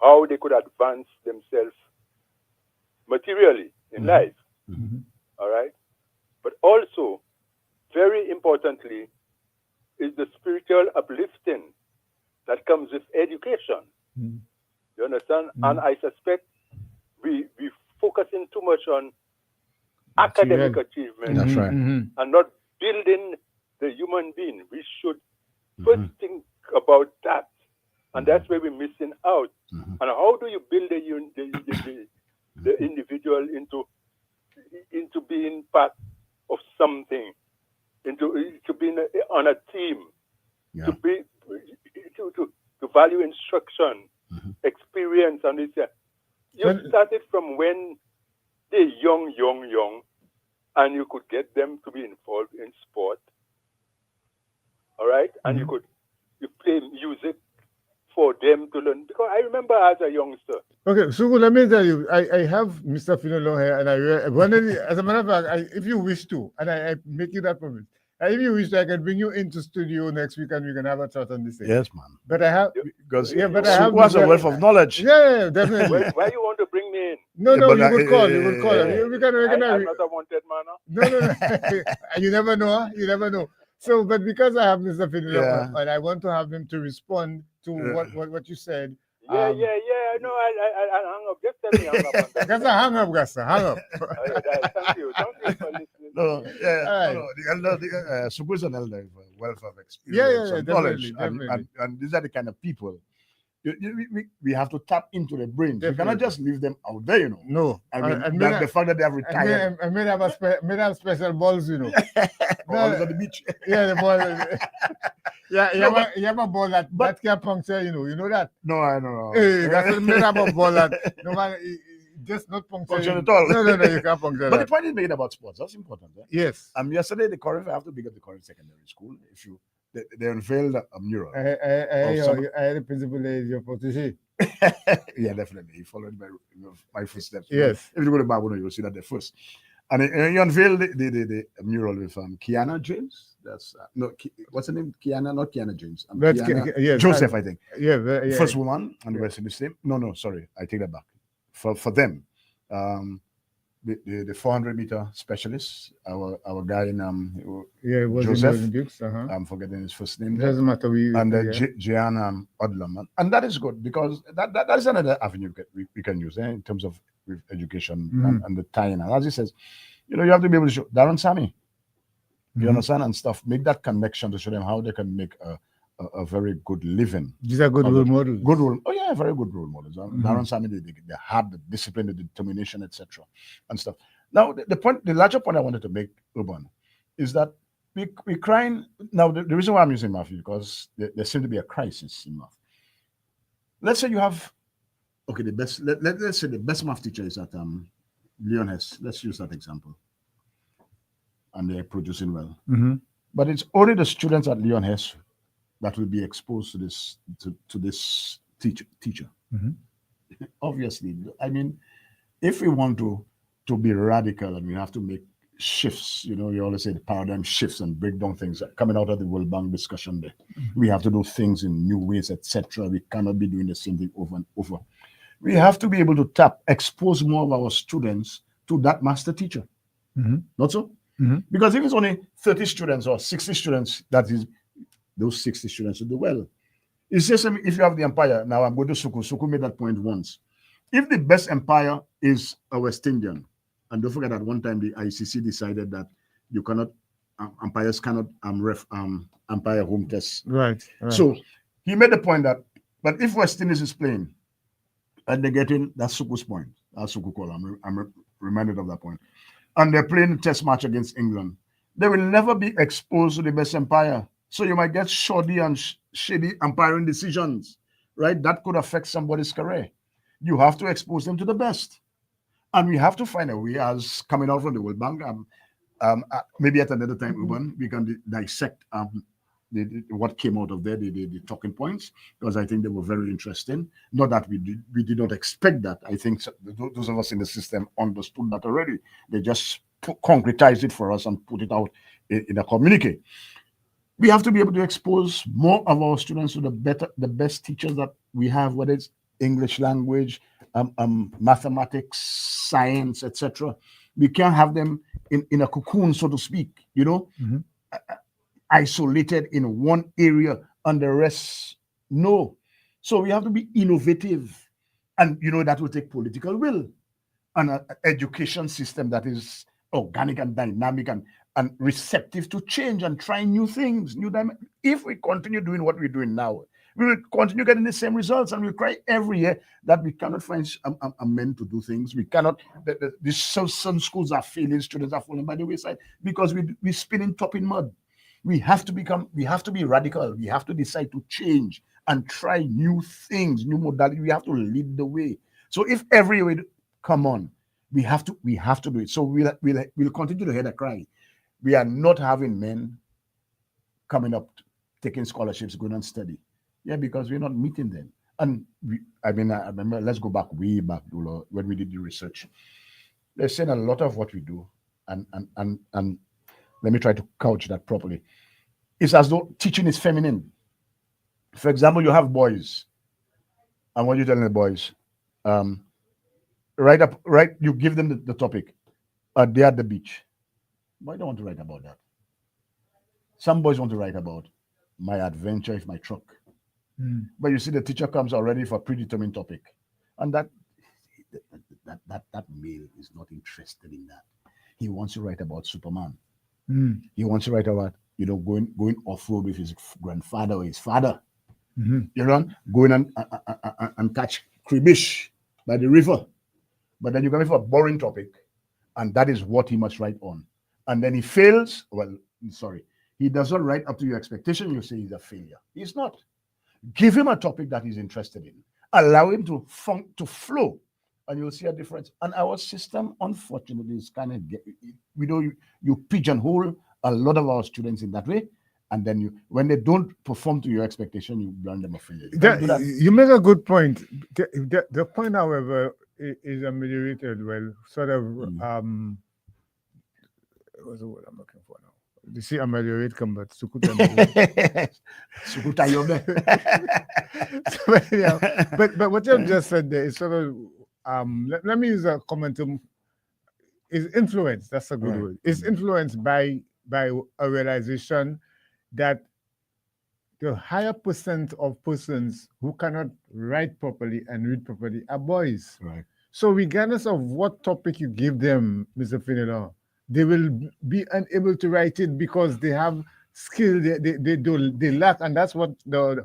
how they could advance themselves materially in life. All right, but also, very importantly, is the spiritual uplifting that comes with education. You understand? And I suspect we focusing too much on academic achievement. That's right. And not building the human being. We should first think about that. And that's where we're missing out. And how do you build the individual into being part of something, to being on a team, to value instruction, experience, and this. You started from when they're young, and you could get them to be involved in sport. All right, and you play music for them to learn. Because I remember as a youngster. Okay, so let me tell you, I have Mr. Finolo here, and as a matter of fact, if you wish to, and I make you that promise, if you wish to, I can bring you into studio next week and we can have a chat on this thing. Yes, man. But I have, because I have was a wealth of knowledge. Yeah, definitely. Why you want to bring me in? No, you would call. You would call. I'm not a wanted man. No. You never know. So, but because I have Mr. Finolo, and I want to have him to respond to what you said. Yeah. No, I hung up. Just tell me hang up on that. Gassa, hang up, Gassa, hang up. Thank you for listening. The Sugu is an elder with a wealth of experience and knowledge. Definitely. And these are the kind of people We have to tap into the brains. We Definitely. cannot just leave them out there, you know. No. I mean, and the fact that they have retired. and may have special balls, you know. Always on the beach. Yeah, the ball. Yeah, No, you have a ball that can puncture, you know that. No, I don't know. Hey, that's what made up a ball that no matter just not puncture. Function at all. No, you can't puncture But that. the point is made about sports. That's important. Eh? Yes. Yesterday, the Corinth, I have to big up the Corinth Secondary School. They unveiled a mural. I the principal is your protege. Yeah, definitely. He followed my footsteps. Yes. If you go to Babuno, you'll see that there first. And he unveiled the mural with Kiana James. That's what's her name? Kiana, not Kiana James. Yes, Joseph, I think. Yeah. First woman on the West Indies team. No, sorry, I take that back. For them, the 400-meter specialist, our guy in it was Joseph. in the Olympics. I'm forgetting his first name. It doesn't matter. Jeanne Odlam, and that is good because that is another avenue we can use in terms of with education and the tying. And as he says, you have to be able to show Darren Sammy, you understand, and stuff. Make that connection to show them how they can make a very good living. These are good role models. Good role. Oh yeah, very good role models. Darren Sammy, they have the discipline, the determination, etc., and stuff. Now, the larger point I wanted to make, Urban, is that we're crying now. The reason why I'm using math is because there seems to be a crisis in math. Let's say you have, the best. Let's say the best math teacher is at Leon Hess. Let's use that example, and they're producing well. But it's only the students at Leon Hess that will be exposed to this to this teacher. Obviously, I mean, if we want to be radical and we have to make shifts, you always say the paradigm shifts and break down things coming out of the World Bank discussion there. We have to do things in new ways, etc. We cannot be doing the same thing over and over. We have to be able to expose more of our students to that master teacher. Not so? Because if it's only 30 students or 60 students, that is, those 60 students will do well. It's just if you have the empire, now I'm going to Suku. Suku made that point once. If the best empire is a West Indian, and don't forget that one time the ICC decided that you cannot, umpires cannot umpire home tests. Right. So he made the point that, but if West Indies is playing, and they're getting, that's Suku's point. That's Suku call. I'm reminded of that point. And they're playing a test match against England. They will never be exposed to the best empire. So you might get shoddy and shady umpiring decisions, right? That could affect somebody's career. You have to expose them to the best. And we have to find a way, as coming out from the World Bank, maybe at another time, Urban, we can dissect what came out of there, the talking points, because I think they were very interesting. Not that we did not expect that. I think those of us in the system understood that already. They just concretized it for us and put it out in a communique. We have to be able to expose more of our students to the best teachers that we have, whether it's English language, mathematics, science, etc. We can't have them in a cocoon, so to speak, isolated in one area and the rest, no. So we have to be innovative, and that will take political will and an education system that is organic and dynamic and receptive to change and trying new things, If we continue doing what we're doing now, we will continue getting the same results, and we'll cry every year that we cannot find a men to do things. We cannot. Some schools are failing, students are falling by the wayside because we spinning top in mud. We have to be radical. We have to decide to change and try new things, new modalities. We have to lead the way. So if every way come on, we have to do it. So we'll continue to hear the cry. We are not having men coming up, taking scholarships, going and study. Yeah, because we're not meeting them. And I remember, let's go way back, Dula, when we did the research. They're saying a lot of what we do, and let me try to couch that properly. It's as though teaching is feminine. For example, you have boys, and what you're telling the boys, you give them the topic. They're at the beach. Why don't want to write about that? Some boys want to write about my adventure with my truck. But you see, the teacher comes already for a predetermined topic, and that male is not interested in that. He wants to write about Superman. He wants to write about going off road with his grandfather or his father. You know, go in and catch cribish by the river. But then you come in for a boring topic, and that is what he must write on. And then he fails. Well, sorry, he does not write up to your expectation. You say he's a failure. He's not. Give him a topic that he's interested in. Allow him to flow, and you'll see a difference. And our system, unfortunately, is kind of you pigeonhole a lot of our students in that way. And then when they don't perform to your expectation, you blame them a failure. You make a good point. The point, however, is ameliorated. Well, sort of. What's the word I'm looking for now? You see, ameliorate come, but sukuta. But what you just said there is sort of. Let me use a comment. Is influence. That's a good word. Is influenced by a realization that the higher percent of persons who cannot write properly and read properly are boys. Right. So regardless of what topic you give them, Mr. Finelo, they will be unable to write it because they have skill they lack, and that's what the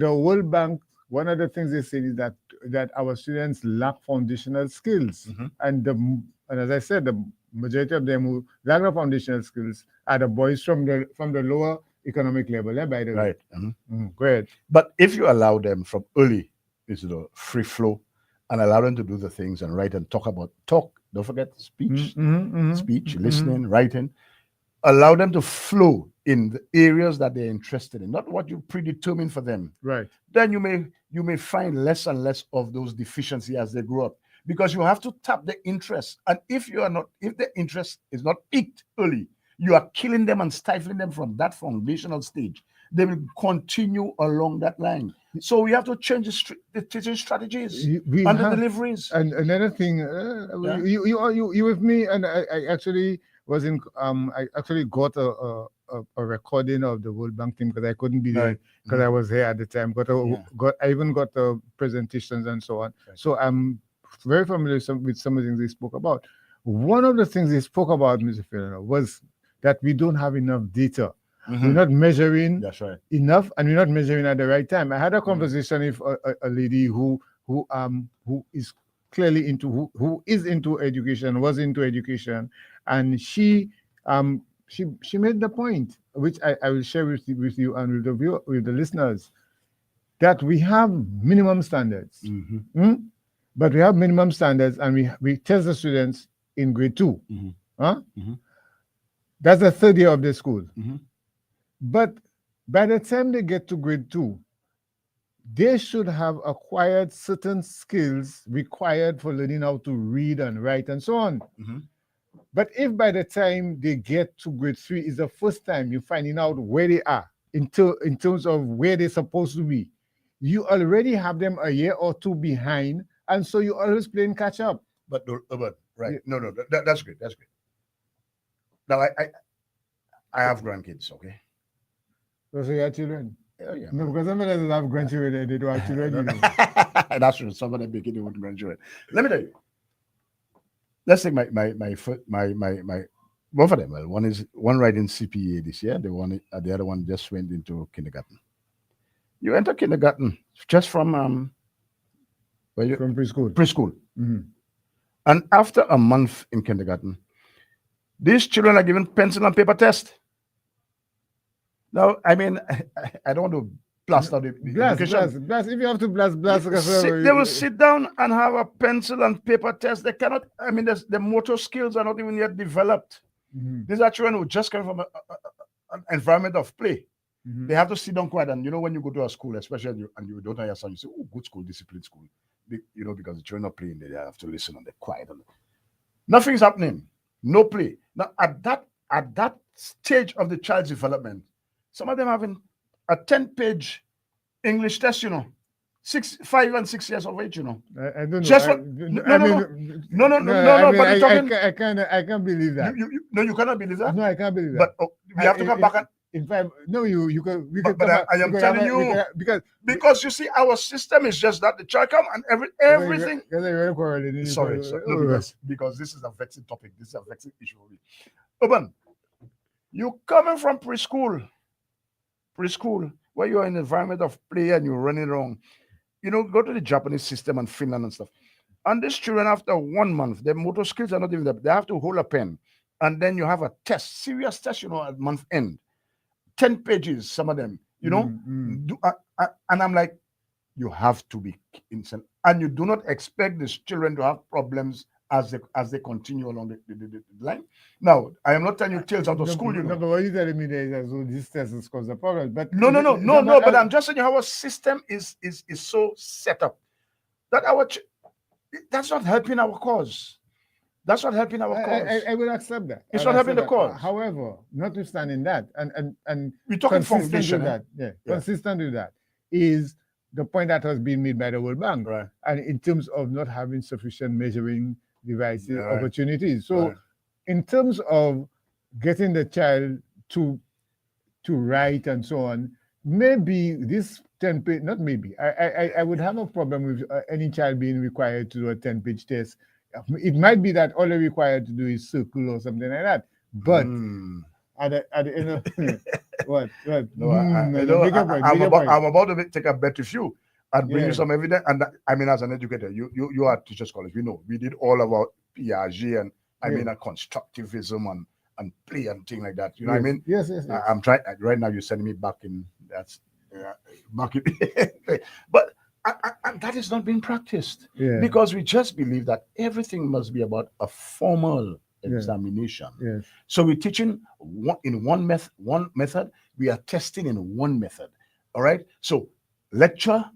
World Bank. One of the things they say is that our students lack foundational skills, and as I said, the majority of them who lack the foundational skills are the boys from the lower economic level. By the way, go ahead. But if you allow them from early, it's the free flow, and allow them to do the things and write and talk. Don't forget speech, listening, writing. Allow them to flow in the areas that they're interested in, not what you predetermine for them. Right. Then you may find less and less of those deficiencies as they grow up, because you have to tap the interest. And if the interest is not piqued early, you are killing them and stifling them from that foundational stage. They will continue along that line. So we have to change the teaching strategies and the deliveries. And another thing, you with me, and I actually was in. I actually got a recording of the World Bank team because I couldn't be there because I was here at the time. I even got the presentations and so on. Right. So I'm very familiar with some of the things they spoke about. One of the things they spoke about, Mr. Filano, was that we don't have enough data. We're not measuring enough, and we're not measuring at the right time. I had a conversation with a lady who is clearly was into education, and she made the point, which I will share with you and with the listeners, that we have minimum standards. But we have minimum standards, and we test the students in grade 2. That's the third year of the school. But by the time they get to grade 2, they should have acquired certain skills required for learning how to read and write and so on. But if by the time they get to grade 3 is the first time you're finding out where they are in terms of where they're supposed to be, you already have them a year or two behind, and so you're always playing catch up. But right, no, that's great. That's great. Now I have grandkids, okay? So you have children? Yeah. No, because some of them have grandchildren, they don't have children. That's true. Some of them making their own grandchildren. Let me tell you. Let's take my both of them. Well, one writing CPA this year. The other one just went into kindergarten. You enter kindergarten just from preschool. Preschool. And after a month in kindergarten, these children are given pencil and paper test. Now, I mean, I don't want to blast out the education. Blast. If you have to blast. They will sit down and have a pencil and paper test. They cannot, I mean, the motor skills are not even yet developed. These are children who just come from an environment of play. They have to sit down quiet. And you know, when you go to a school, especially and you don't have your son, you say, oh, good school, disciplined school. You know, because the children are playing, they have to listen and they're quiet. Nothing's happening. No play. Now, at that stage of the child's development, some of them having a 10-page English test, you know, 5 and 6 years of age, you know. I don't know. Just no. But I can't believe that. You cannot believe that. No, I can't believe that. But we have to come back and. In fact, no, you can. But I am telling you, because you see, our system is just that the child come and everything. Sorry, no, because this is a vexing topic. This is a vexing issue. Urban, you coming from preschool, preschool, where you're in an environment of play and you're running around. Go to the Japanese system and Finland and stuff. And these children, after 1 month, their motor skills are not even there. They have to hold a pen. And then you have a test, serious test, at month end. 10 pages, some of them, and I'm like, you have to be insane. And you do not expect these children to have problems as they continue along the line. Now, I am not telling you tales out of school, No, but what you're telling me there is that this test has caused a problem. But no, but I'm just saying our system is so set up that that's not helping our cause. That's not helping our cause. I will accept that. It's not helping the cause. However, notwithstanding that, and we're talking foundation. Consistent with that is the point that has been made by the World Bank, right? And in terms of not having sufficient measuring devices, opportunities. So, in terms of getting the child to write and so on, maybe this 10-page, not maybe, I would have a problem with any child being required to do a 10-page test. It might be that all they're required to do is circle or something like that. But at the end of what? No, I'm about to take a bet with you and bring you some evidence. And I mean, as an educator, you are at Teachers College. We did all about Piaget and I mean a constructivism and play and thing like that. You know what I mean? Yes. I'm trying right now. You're sending me back in. That's back in. But. And that is not being practiced because we just believe that everything must be about a formal examination. Yes. So we're teaching in one method, we are testing in one method. All right. So lecture,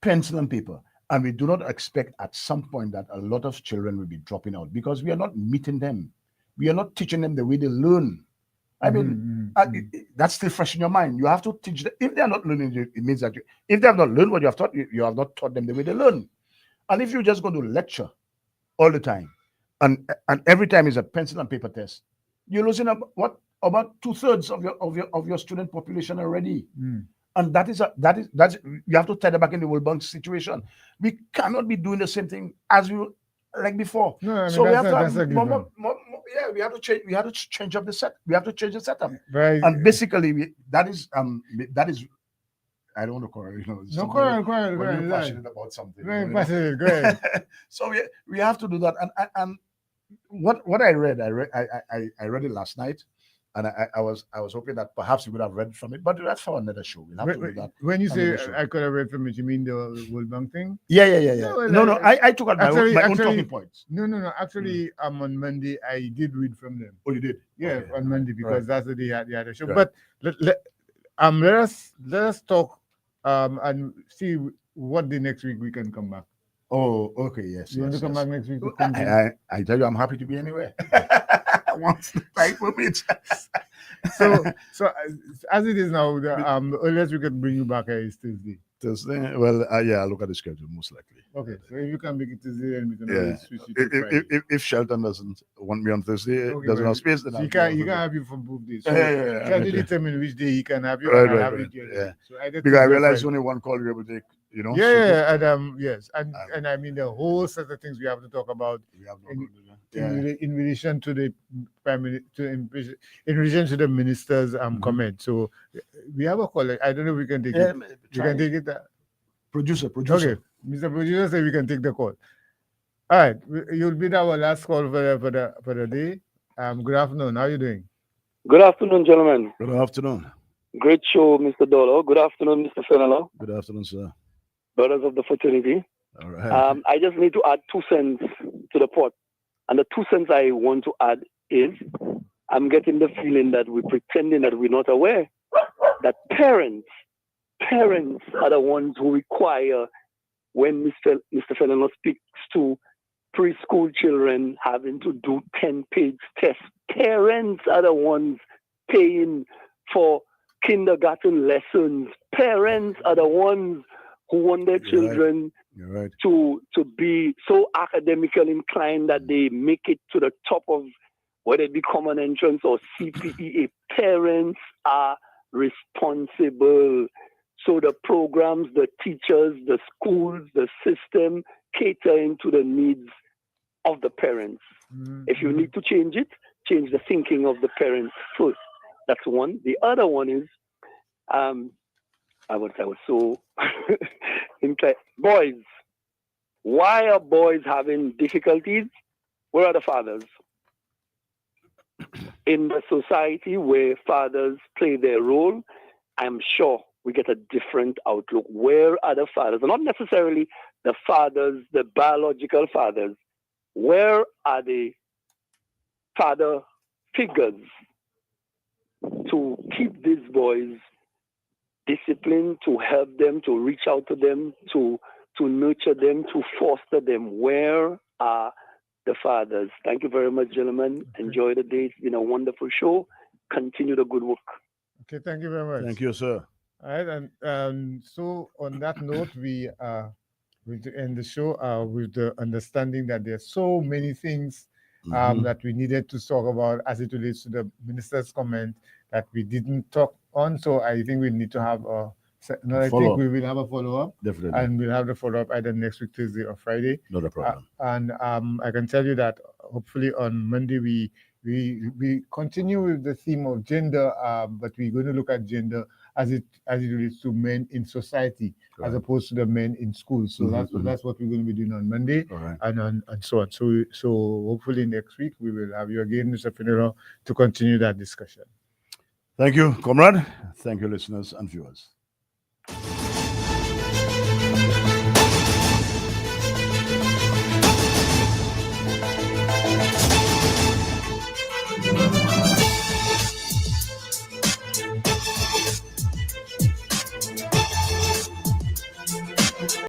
pencil and paper. And we do not expect at some point that a lot of children will be dropping out because we are not meeting them. We are not teaching them the way they learn. I mean, that's still fresh in your mind. You have to teach them. If they are not learning, it means that if they have not learned what you have taught, you have not taught them the way they learn. And if you're just going to lecture all the time, and every time is a pencil and paper test, you're losing about 2/3 of your student population already. And that's you have to tie them back in the World Bank situation. We cannot be doing the same thing as we like before. No, I mean, so we have to have more. Yeah, we have to change. We have to change up the set. We have to change the setup. Right. And basically, that is. I don't want to quarrel. No quarrel. When you're passionate about something. Very passionate. Go ahead. So we have to do that. And what I read it last night, and I was hoping that perhaps you would have read from it, but that's for another show. We'll have to do that. When you say I could have read from it, you mean the World Bank thing? Yeah. No, I took out my own talking points. No. Actually, on Monday I did read from them. Oh, you did? Yeah, okay. On Monday because that's the day they had a show. Right. But let us talk and see what the next week we can come back. Oh, okay, yes. You want to come back next week? I tell you, I'm happy to be anywhere. Once the time permits. So as it is now, the earliest we can bring you back is Tuesday. Thursday? Well, I'll look at the schedule most likely. Okay, so if you can make it Tuesday, then we can switch it to Friday. If Shelton doesn't want me on Thursday, doesn't have space, then he can have you for both days. So can determine which day he can have you. Right. So because I realize only one call you're able to take. Yes, and I mean the whole set of things we have to talk about in relation to the in relation to the minister's comment. So we have a call. I don't know if we can take it. You can take it. Producer. Okay, Mr. Producer said we can take the call. All right, you'll be our last call for the day. Good afternoon. How are you doing? Good afternoon, gentlemen. Good afternoon. Great show, Mr. Dolo. Good afternoon, Mr. Fenelon. Good afternoon, sir. Brothers of the fraternity. All right. I just need to add 2 cents to the pot. And the 2 cents I want to add is I'm getting the feeling that we're pretending that we're not aware that parents are the ones who require when Mr. Fenelon speaks to preschool children having to do 10-page tests. Parents are the ones paying for kindergarten lessons. Parents are the ones who want their children to be so academically inclined that they make it to the top of whether it be common entrance or CPEA. Parents are responsible. So the programs, the teachers, the schools, the system catering to the needs of the parents. Mm-hmm. If you need to change it, change the thinking of the parents first. That's one. The other one is I was so inclined. Boys, why are boys having difficulties? Where are the fathers? In the society where fathers play their role, I'm sure we get a different outlook. Where are the fathers? Not necessarily the fathers, the biological fathers. Where are the father figures to keep these boys disciplined, to help them, to reach out to them, to nurture them, to foster them? Where are the fathers? Thank you very much, gentlemen. Enjoy the day. It's been a wonderful show. Continue the good work. Okay, thank you very much. Thank you, sir. All right, and so on that note, we going to end the show with the understanding that there's so many things that we needed to talk about as it relates to the minister's comment that we didn't talk on. So I think we need to have I think we will have a follow-up. Definitely. And we'll have the follow-up either next week, Thursday or Friday. Not a problem. And I can tell you that hopefully on Monday we continue with the theme of gender, but we're going to look at gender as it relates to men in society, as opposed to the men in schools. So that's what we're going to be doing on Monday, and so on. So hopefully next week we will have you again, Mr. Pinero, to continue that discussion. Thank you, comrade. Thank you, listeners and viewers.